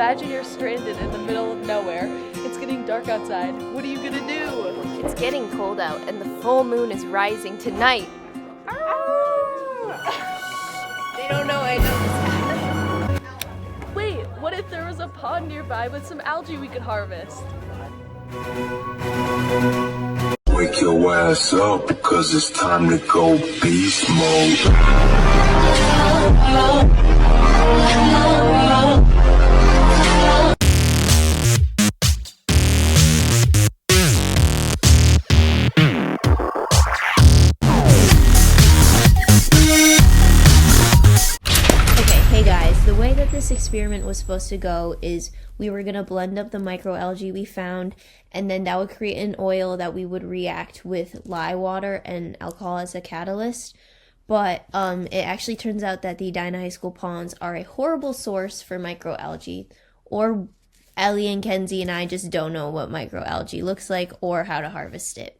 imagine you're stranded in the middle of nowhere. It's getting dark outside. What are you gonna do? It's getting cold out and the full moon is rising tonight. They don't know I know this. Wait, what if there was a pond nearby with some algae we could harvest? Wake your ass up, cause it's time to go beast mode. The way that this experiment was supposed to go is we were going to blend up the microalgae we found, and then that would create an oil that we would react with lye water and alcohol as a catalyst. But it actually turns out that the Edina High School ponds are a horrible source for microalgae, or Ellie and Kenzie and I just don't know what microalgae looks like or how to harvest it.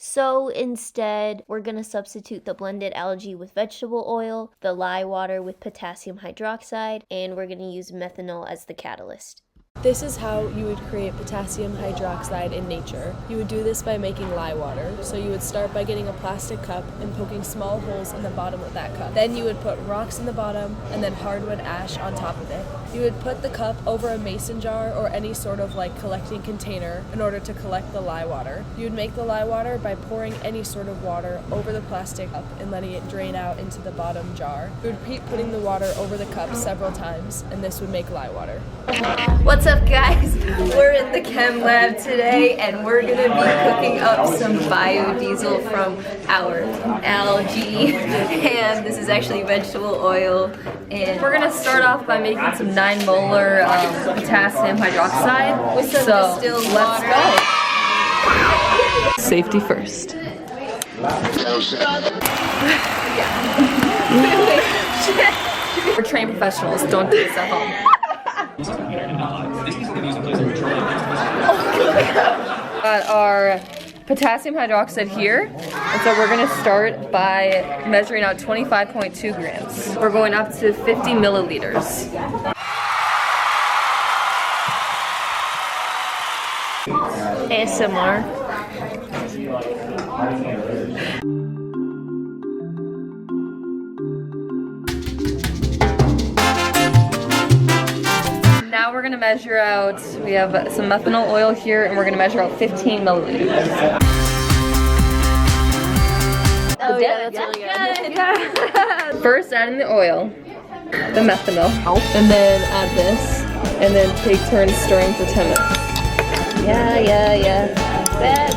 So instead, we're going to substitute the blended algae with vegetable oil, the lye water with potassium hydroxide, and we're going to use methanol as the catalyst. This is how you would create potassium hydroxide in nature. You would do this by making lye water. So you would start by getting a plastic cup and poking small holes in the bottom of that cup. Then you would put rocks in the bottom and then hardwood ash on top of it. You would put the cup over a mason jar or any sort of collecting container in order to collect the lye water. You would make the lye water by pouring any sort of water over the plastic cup and letting it drain out into the bottom jar. You would repeat putting the water over the cup several times, and this would make lye water. What's up, guys? We're in the chem lab today and we're gonna be cooking up some biodiesel from our algae, and this is actually vegetable oil. And we're gonna start off by making some 9 molar potassium hydroxide with some distilled water. Let's go. Safety first. We're trained professionals, don't do this at home. Got our potassium hydroxide here, and so we're going to start by measuring out 25.2 grams. We're going up to 50 milliliters. ASMR. Now we're going to measure out, we have some methanol oil here, and we're going to measure out 15 milliliters. Oh yeah, that's really good. Yeah. First, adding the oil, the methanol, and then add this, and then take turns stirring for 10 minutes. Yeah. Bad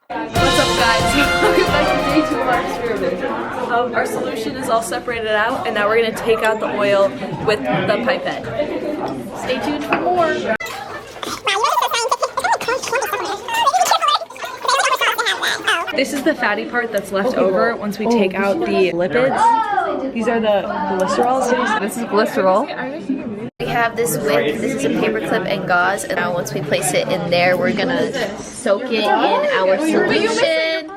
What's up, guys? Welcome back to day 2 of our experiment. Our solution is all separated out, and now we're going to take out the oil with the pipette. Stay tuned for more. This is the fatty part that's left over once we take out the lipids. These are the glycerols. This is glycerol. We have this wick, this is a paper clip and gauze, and now once we place it in there, we're gonna soak it in our solution.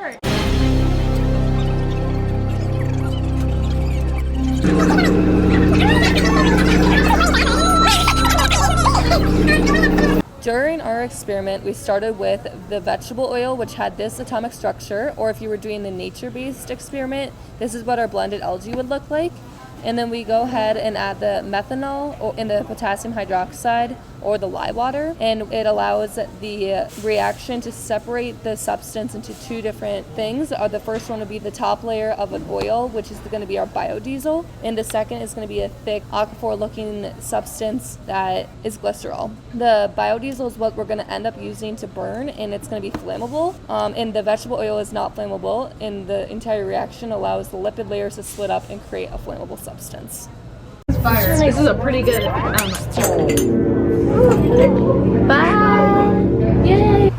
During our experiment, we started with the vegetable oil, which had this atomic structure, or if you were doing the nature-based experiment, this is what our blended algae would look like. And then we go ahead and add the methanol and the potassium hydroxide or the lye water, and it allows the reaction to separate the substance into 2 different things. The first one would be the top layer of an oil, which is going to be our biodiesel, and the second is going to be a thick aquaphor looking substance that is glycerol. The biodiesel is what we're going to end up using to burn, and it's going to be flammable, and the vegetable oil is not flammable, and the entire reaction allows the lipid layers to split up and create a flammable substance. Fire. This is a pretty good Bye! Yay!